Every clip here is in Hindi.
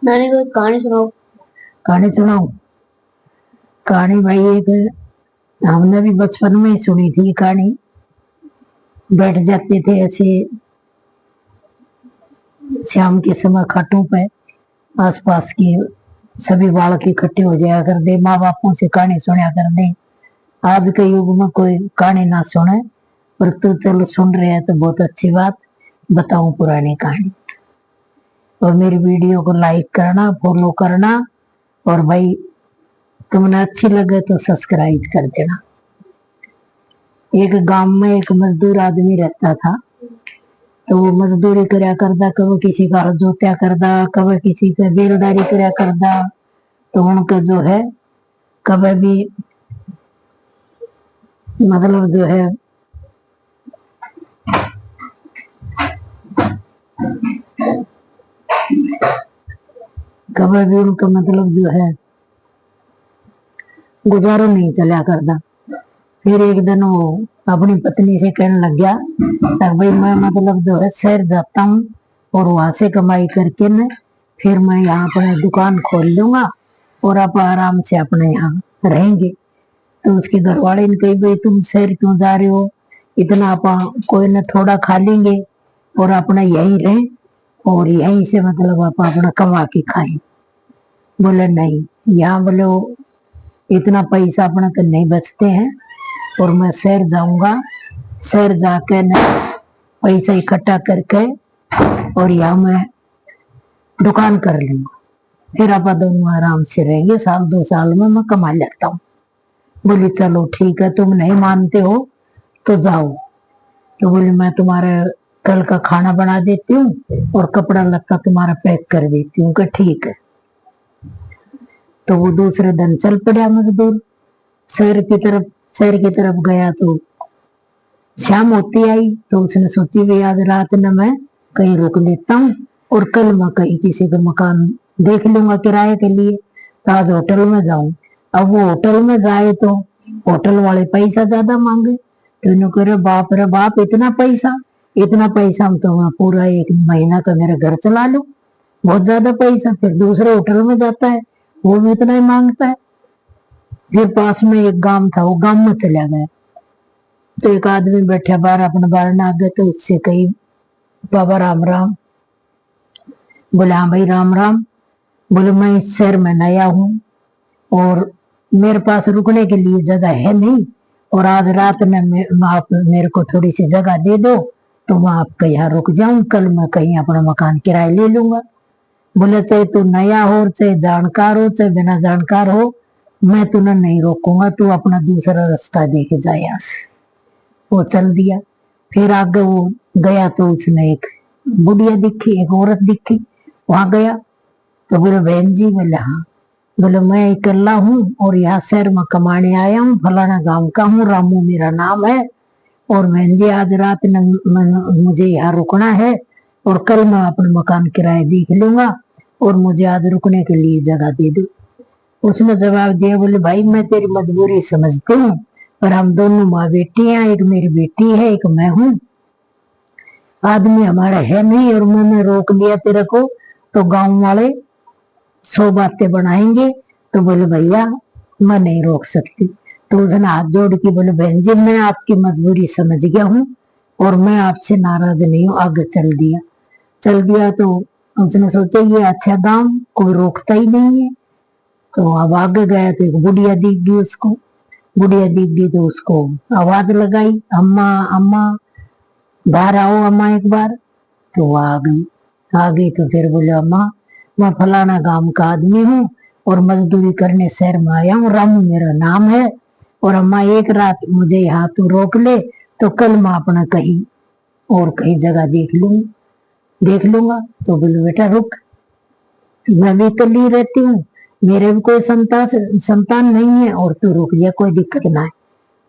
नानी को कहानी सुनाओ। कहानी सुनाओ। कहानी भाई एक हमने भी बचपन में ही सुनी थी कहानी। बैठ जाते थे ऐसे शाम के समय खाटों पे, आसपास के सभी बालक इकट्ठे हो जाया कर दे, माँ बापों से कहानी सुना कर दे। आज के युग में कोई कहानी ना सुने, पर तू चलो सुन रहे हैं तो बहुत अच्छी बात। बताऊं पुरानी कहानी। और मेरी वीडियो को लाइक करना, फॉलो करना, और भाई तुमने अच्छी लगे तो सब्सक्राइब कर देना। एक गांव में एक मजदूर आदमी रहता था। तो वो मजदूरी करया करदा, कभी किसी का हल जोत्या करदा, कभी किसी का बेलदारी करया करदा। तो उनका जो है कभी भी मतलब जो है कभी भी उनका मतलब जो है गुजारो नहीं चला करता। फिर एक दिन वो अपनी पत्नी से कहने लग गया, भाई मैं मतलब जो है शहर जाता हूँ और वहां से कमाई करके न फिर मैं यहाँ अपने दुकान खोल लूंगा और आप आराम से अपने यहाँ रहेंगे। तो उसके घर वाले ने कही, भाई तुम शहर क्यों जा रहे हो, इतना आप कोई न थोड़ा खा लेंगे और अपना यहीं रहे और यहीं से मतलब आप अपना कमा के खाए। बोले नहीं, यहाँ बोले इतना पैसा अपना तो नहीं बचते हैं और मैं शहर जाऊंगा, शहर जाके न पैसा इकट्ठा करके और यहाँ मैं दुकान कर लूंगा, फिर आप दोनों आराम से रहेंगे, 1-2 साल में मैं कमा लेता हूँ। बोली चलो ठीक है, तुम नहीं मानते हो तो जाओ। तो बोली मैं तुम्हारे कल का खाना बना देती हूँ और कपड़ा लत्ता तुम्हारा पैक कर देती हूँ। ठीक है। तो वो दूसरे दिन चल पड़ा मजदूर शहर की तरफ गया। तो शाम होती आई तो उसने सोची भी आज रात में मैं कहीं रुक लेता हूँ और कल मैं कहीं किसी का मकान देख लूंगा किराए के लिए, तो आज होटल में जाऊं। अब वो होटल में जाए तो होटल वाले पैसा ज्यादा मांगे। तो इन्होंने कह रहे बाप रे बाप, इतना पैसा हम तो वहां पूरा 1 महीना का मेरा घर चला लूं, बहुत ज्यादा पैसा। फिर दूसरे होटल में जाता है, वो भी इतना ही मांगता है। फिर पास में एक गांव था, वो गांव में चला गया। तो एक आदमी बैठा बाहर अपने बाहर ना गए, तो उससे कही बाबा राम राम। बोले हाँ भाई राम राम। बोले मैं इस शहर में नया हूँ और मेरे पास रुकने के लिए जगह है नहीं, और आज रात में आप मेरे को थोड़ी सी जगह दे दो तो मैं आपके यहाँ रुक जाऊं, कल मैं कहीं अपना मकान किराए ले लूंगा। बोले चाहे तू नया हो, चाहे जानकार हो, चाहे बिना जानकार हो, मैं तुम्हें नहीं रोकूंगा, तू अपना दूसरा रास्ता देके जा यहाँ से। वो चल दिया। फिर आगे वो गया तो उसने एक बुढ़िया दिखी, एक औरत दिखी, वहां गया। तो बोले बहन जी। बोले हाँ। बोले मैं अकेला हूँ और यहाँ शहर में कमाने आया हूँ, फलाना गांव का हूँ, रामू मेरा नाम है, और बहन जी आज रात मुझे यहाँ रुकना है और कल मैं अपना मकान किराए देख लूंगा और मुझे आज रुकने के लिए जगह दे दो। उसने जवाब दिया, बोले भाई मैं तेरी मजबूरी समझती हूँ, पर हम दोनों माँ बेटी हैं, एक मेरी बेटी है एक मैं हूँ, आदमी हमारा है नहीं, और मैंने रोक लिया तेरे को तो गांव वाले 100 बातें बनाएंगे। तो बोले भैया मैं नहीं रोक सकती। तो उसने हाथ जोड़ के बोले बहन जी मैं आपकी मजबूरी समझ गया हूँ और मैं आपसे नाराज नहीं हूँ। आगे चल दिया। तो उसने सोचा ये अच्छा गांव, कोई रोकता ही नहीं है। तो अब आगे गया तो एक बुढ़िया दिख गई उसको। बुढ़िया दिख गई तो उसको आवाज लगाई, अम्मा अम्मा बाहर आओ अम्मा एक बार। तो वो आ गई। तो फिर बोले अम्मा मैं फलाना गांव का आदमी हूँ और मजदूरी करने शहर में आया हूँ, रामू मेरा नाम है, और अम्मा एक रात मुझे यहाँ तू रोक ले तो कल मैं अपना कहीं और कहीं जगह देख लूंगा। तो बोले बेटा रुक, मैं भी अकेली रहती हूँ, मेरे भी कोई संतान नहीं है, और तू रुक जा, कोई दिक्कत ना है।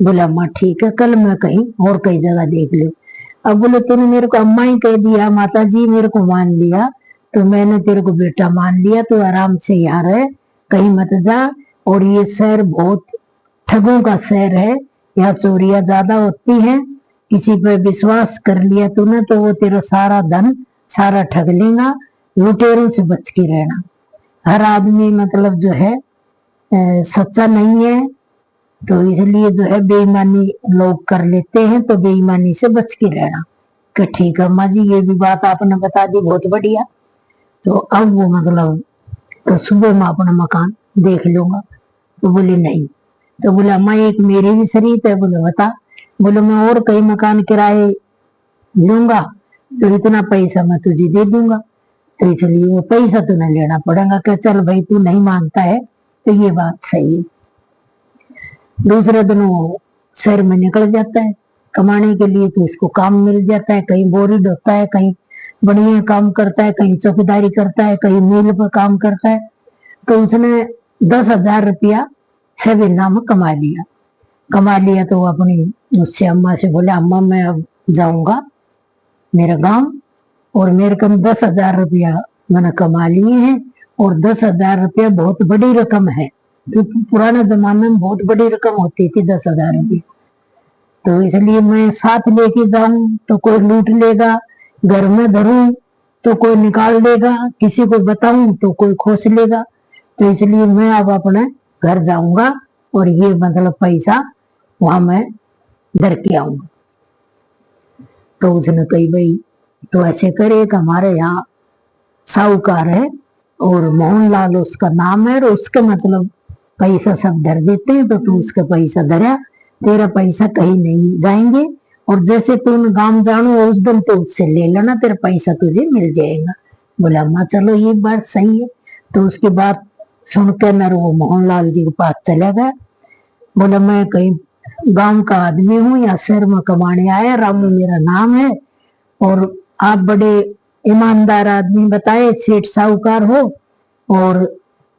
बोला अम्मा ठीक है, कल मैं कहीं और कई जगह देख लूँ। अब बोले तूने मेरे को अम्मा ही कह दिया, माता जी मेरे को मान लिया, तो मैंने तेरे को बेटा मान लिया, तो आराम से यहाँ रहे, कहीं मत जा। और ये शहर बहुत ठगों का शहर है, यहाँ चोरियां ज्यादा होती हैं, किसी पे विश्वास कर लिया तूने तो वो तेरा सारा धन सारा ठग लेगा, लुटेरों से बच के रहना। हर आदमी मतलब जो है सच्चा नहीं है, तो इसलिए जो है बेईमानी लोग कर लेते हैं, तो बेईमानी से बच के रहना। कि ठीक है अम्मा जी, ये भी बात आपने बता दी, बहुत बढ़िया। तो अब वो मतलब तो सुबह मैं अपना मकान देख लूंगा। तो बोले नहीं। तो बोले अम्मा एक मेरी भी शरीत है। बोले बता। बोले मैं और कई मकान किराए लूंगा, तो इतना पैसा मैं तुझे दे दूंगा, तो इसलिए वो पैसा तुम्हें लेना पड़ेगा। कि चल भाई तू नहीं मानता है तो ये बात सही है। दूसरे दिन वो शहर में निकल जाता है कमाने के लिए, तो उसको काम मिल जाता है, कहीं बोरी ढोता है, कहीं बढ़िया काम करता है, कहीं चौकीदारी करता है, कहीं मिल पर काम करता है। तो उसने 10,000 रुपया 6 महीना में कमा लिया। कमा लिया तो वो अपनी उससे अम्मा से बोले अम्मा मैं अब जाऊंगा मेरा गांव, और मेरे कम 10,000 रुपया मैंने कमा लिए हैं, और 10,000 रुपया बहुत बड़ी रकम है, क्योंकि पुराने जमाने में बहुत बड़ी रकम होती थी 10,000 रुपया। तो इसलिए मैं साथ लेके जाऊं तो कोई लूट लेगा, घर में धरूं तो कोई निकाल लेगा, किसी को बताऊं तो कोई खोस लेगा। तो इसलिए मैं अब अपने घर जाऊंगा, और ये मतलब पैसा वहां मैं धर के आऊंगा। तो उसने कही भाई तो ऐसे करे कि हमारे यहाँ साहूकार है, और मोहनलाल उसका नाम है, और उसके मतलब पैसा सब धर देते हैं, तो तू उसका पैसा धरा, तेरा पैसा कहीं नहीं जाएंगे, और जैसे तू गांव जानो उस दिन तो उससे ले लेना, तेरा पैसा तुझे मिल जाएगा। बोला अम्मा चलो ये बात सही है। तो उसके बाद सुनकर मैं वो मोहनलाल जी के पास चला गया। बोला मैं कहीं गांव का आदमी हूँ, या शहर में कमाने आया, रामू मेरा नाम है, और आप बड़े ईमानदार आदमी बताए, सेठ साहूकार हो, और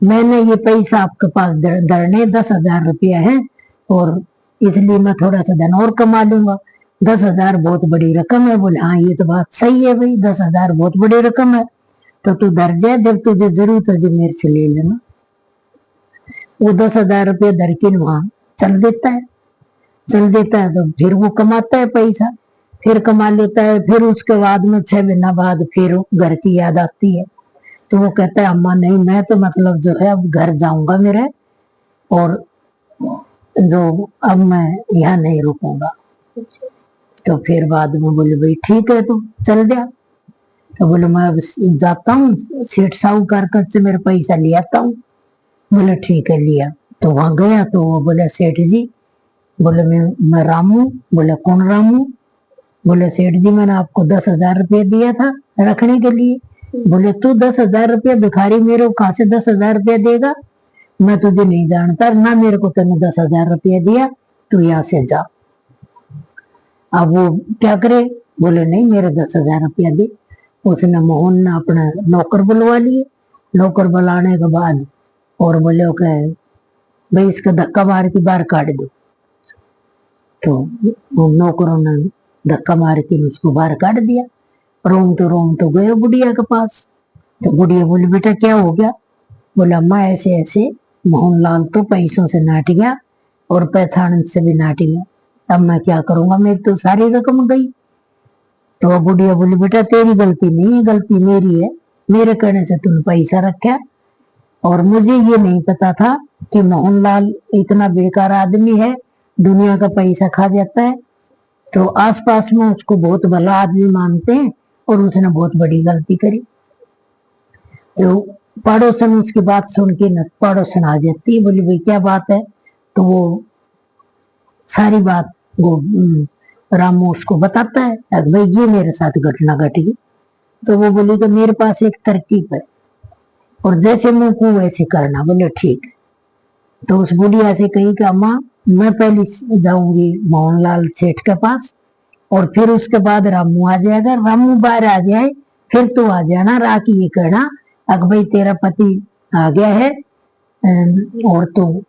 मैंने ये पैसा आपके पास धरने 10,000 रुपया है, और इसलिए मैं थोड़ा सा धन और कमा लूंगा। 10,000 बहुत बड़ी रकम है। बोले हाँ ये तो बात सही है भाई, 10,000 बहुत बड़ी रकम है, तो तू धर जा, जब तुझे जरूरत हो जो मेरे से ले लेना। वो 10,000 रुपया धर के वहां चल देता है। चल देता है तो फिर वो कमाता है पैसा, फिर कमा लेता है। फिर उसके बाद में 6 महीना बाद फिर घर की याद आती है, तो वो कहता है अम्मा नहीं मैं तो मतलब जो है अब घर जाऊंगा मेरे, और जो अब मैं यहाँ नहीं रुकूंगा। तो फिर बाद में बोले भाई ठीक है तो चल जा। तो बोले मैं अब जाता हूँ सेठ साहूकार से मेरे पैसा ले आता हूँ। बोले ठीक है लिया। तो वहां गया तो वो बोले सेठ जी, बोले मैं रामू। बोले कौन रामू? बोले सेठ जी मैंने आपको 10,000 रुपया दिया था रखने के लिए। बोले तू 10,000 रुपया भिखारी मेरे को कहा से 10,000 रुपया देगा? मैं तुझे नहीं जानता ना, मेरे को तूने 10,000 रुपया दिया, तू यहाँ से जा। अब वो क्या करे? बोले नहीं मेरे 10,000 रुपया दे। उसने मोहन ने अपना नौकर बुलवा लिए। नौकर बुलाने के बाद और बोले भाई इसका धक्का मार के बाहर काट दो। तो नौकरों ने धक्का मार के उसको बाहर काट दिया। रोम तो गए बुढ़िया के पास। तो बुढ़िया बोली बेटा क्या हो गया? बोला अम्मा ऐसे ऐसे मोहनलाल तो पैसों से नाट गया और पहचान से भी नाट गया, अब मैं क्या करूंगा, मेरी तो सारी रकम गई। तो बुढ़िया बोली बेटा तेरी गलती नहीं है, गलती मेरी है, मेरे कहने से तुमने पैसा रखा, और मुझे ये नहीं पता था कि मोहनलाल इतना बेकार आदमी है, दुनिया का पैसा खा जाता है। तो आसपास में उसको बहुत भला आदमी मानते हैं, और उसने बहुत बड़ी गलती करी। तो पड़ोसन उसकी बात सुन के न पड़ोसन आ जाती है, बोली भाई क्या बात है? तो वो सारी बात वो रामू उसको बताता है, भाई ये मेरे साथ घटना घटी। तो वो बोली कि मेरे पास एक तरकीब है, और जैसे मुंह को वैसे करना। बोले ठीक है। तो उस बुढ़िया से कही कि अम्मा मैं पहले जाऊंगी मोहनलाल सेठ के पास, और फिर उसके बाद रामू आ जाएगा। रामू बाहर आ जाए फिर तू आ जाना, राखी ये कहना अग भाई तेरा पति आ गया है, और तू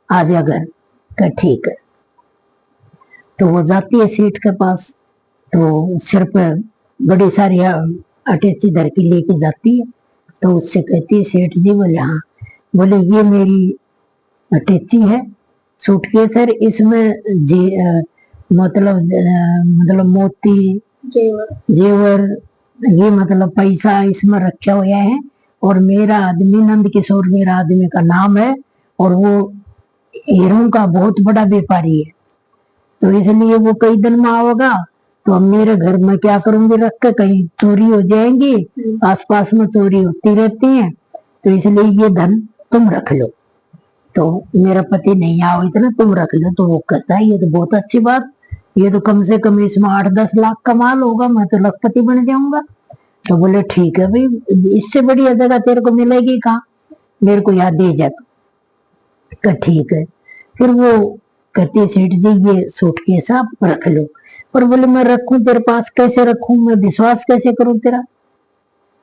आ जा घर का। ठीक है। तो वो जाती है सेठ के पास, तो सिर पे बड़ी सारी अटैची धर के लेके जाती है। तो उससे कहती है सेठ जी? बोले हाँ। बोले ये मेरी अटैची है, सूटकेस है, इसमें मतलब मोती जेवर ये मतलब पैसा इसमें रखा हुआ है, और मेरा आदमी नंद किशोर मेरा आदमी का नाम है, और वो हीरों का बहुत बड़ा व्यापारी है। तो इसलिए वो कई दिन में आएगा, तो अब मेरे घर में क्या करूंगी रख के, कहीं चोरी हो जाएंगी, आसपास में चोरी होती रहती है, तो इसलिए ये धन तुम रख लो। तो मेरा पति नहीं आओ इतना, तुम रख लो। तो वो कहता है ये तो बहुत अच्छी बात, ये तो कम से कम इसमें 8-10 लाख का माल होगा, मैं तो लखपति बन जाऊंगा। तो बोले ठीक है भाई, इससे बढ़िया जगह तेरे को मिलेगी कहाँ, मेरे को याद दे जा। तो ठीक है। फिर वो कहती सेठ जी ये सूटकेस आप रख लो। और बोले मैं रखूं तेरे पास, कैसे रखूं, मैं विश्वास कैसे करूं तेरा,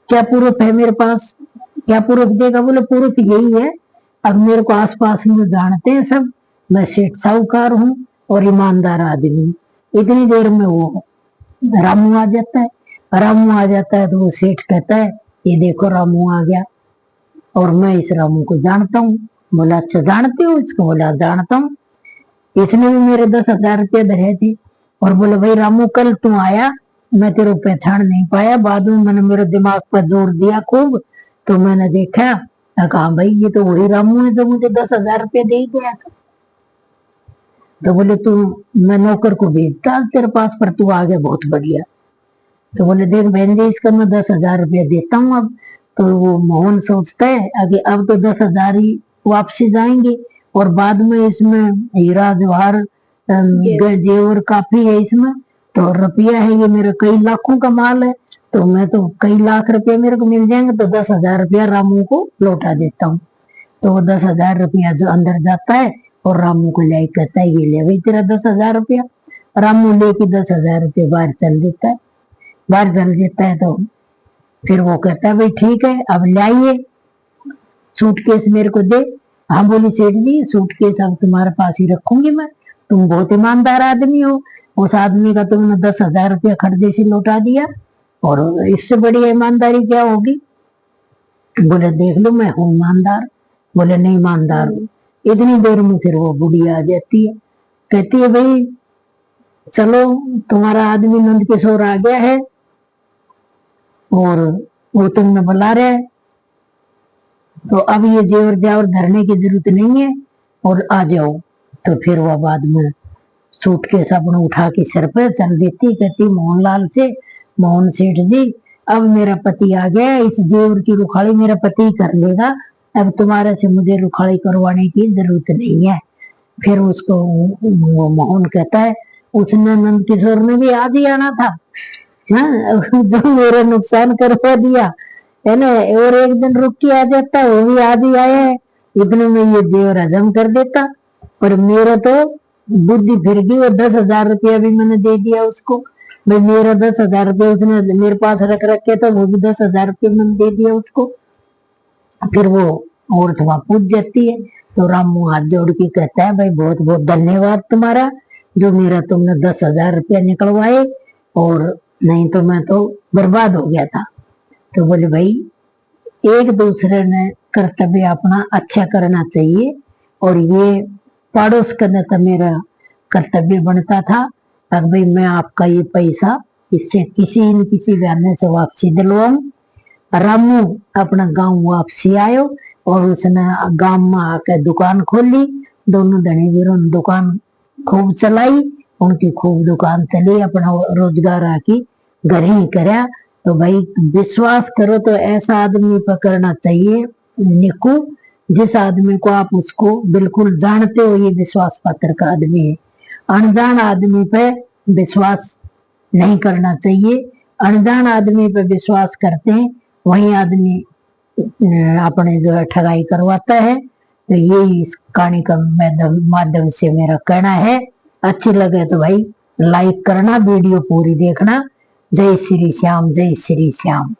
क्या प्रूफ है मेरे पास, क्या प्रूफ देगा। बोले प्रूफ यही है, अब मेरे को आस पास में जानते हैं सब, मैं सेठ साहूकार हूँ और ईमानदार आदमी। इतनी देर में वो रामू आ जाता है। रामू आ जाता है तो वो सेठ कहता है ये देखो रामू आ गया, और मैं इस रामू को जानता हूँ। बोला अच्छा जानते हो इसको। बोला जानता हूँ, इसने भी मेरे 10,000 रुपये धरे थे। और बोले भाई रामू कल तू आया, मैं तेरे पहचान नहीं पाया, बाद में मैंने मेरे दिमाग पर जोर दिया खूब, तो मैंने देखा, कहा भाई ये तो वही रामू है जो मुझे 10,000 रुपये दे गया था। तो बोले तू, मैं नौकर को भेजता तेरे पास, पर तू आ गया बहुत बढ़िया। तो बोले देख बहन जी इसका मैं 10,000 रुपया देता हूँ अब। तो वो मोहन सोचता है आगे अब तो 10,000 ही वापसी जाएंगे, और बाद में इसमें हीरा जवाहर जेवर काफी है इसमें, तो रुपया है ये मेरा कई लाखों का माल है, तो मैं तो कई लाख रुपया मेरे को मिल जाएंगे, तो 10,000 रुपया रामू को लौटा देता हूँ। तो वो 10,000 रुपया जो अंदर जाता है और रामू को ले कहता है ये ले भाई तेरा 10,000 रुपया। रामू लेके 10,000 रुपये बाहर चल देता है। बाहर चल देता है तो फिर वो कहता है भाई ठीक है अब लाइए सूटकेस मेरे को दे। हाँ बोली सेठ जी सूटकेस अब तुम्हारे पास ही रखूंगी मैं, तुम बहुत ईमानदार आदमी हो, उस आदमी का तुमने 10,000 रुपया खर्चे से लौटा दिया, और इससे बड़ी ईमानदारी क्या होगी। बोले देख लो मैं हूँ ईमानदार। बोले नहीं ईमानदार हूँ। इतनी देर में फिर वो बुढ़िया आ जाती है, कहती है भाई चलो तुम्हारा आदमी नंद किशोर आ गया है और वो तुमने बुला रहे है, तो अब ये जेवर जावर धरने की जरूरत नहीं है और आ जाओ। तो फिर वह बाद में सूटकेस अपने उठा के सिर पे चल देती, कहती मोहनलाल से मोहन सेठ जी अब मेरा पति आ गया, इस जेवर की रुखाड़ी मेरा पति कर लेगा, अब तुम्हारे से मुझे रुखाड़ी करवाने की जरूरत नहीं है। फिर उसको मोहन कहता है उसने नंद किशोर ने भी आज ही आना था ना, जो मेरा नुकसान करवा दिया है ना, और एक दिन रुक के आ जाता, वो भी आज ही आया है, इतने में ये जेवर हजम कर देता। और मेरा तो बुद्धि फिर गई, और 10,000 रुपया भी मैंने दे दिया उसको। भाई मेरा 10,000 रुपया उसने मेरे पास रख रखे, तो वो भी 10,000 रुपया मैंने दे दिया उसको। फिर वो औरत वहां पूछ जाती है, तो रामू हाथ जोड़ के कहता है भाई बहुत बहुत धन्यवाद तुम्हारा, जो मेरा तुमने 10,000 रुपया निकलवाए, और नहीं तो मैं तो बर्बाद हो गया था। तो बोले भाई एक दूसरे ने कर्तव्य अपना अच्छा करना चाहिए, और ये पड़ोस करने का मेरा कर्तव्य बनता था। अब भाई मैं आपका ये पैसा इससे किसी न किसी बहाने से वापसी दिलवाऊं। रामू अपना गांव वापसी आयो, और उसने गांव में आकर दुकान खोली। दोनों धनी वीरों ने दुकान खूब चलाई, उनकी खूब दुकान चली, अपना रोजगार आकी घर ही करया। तो भाई विश्वास करो तो ऐसा आदमी पकड़ना चाहिए निकू, जिस आदमी को आप उसको बिल्कुल जानते हो ये विश्वास पात्र का आदमी है। अनजान आदमी पे विश्वास नहीं करना चाहिए। अनजान आदमी पे विश्वास करते हैं वही आदमी अपने जो है ठगाई करवाता है। तो यही इस कहानी का माध्यम से मेरा कहना है। अच्छी लगे तो भाई लाइक करना, वीडियो पूरी देखना। जय श्री श्याम, जय श्री श्याम।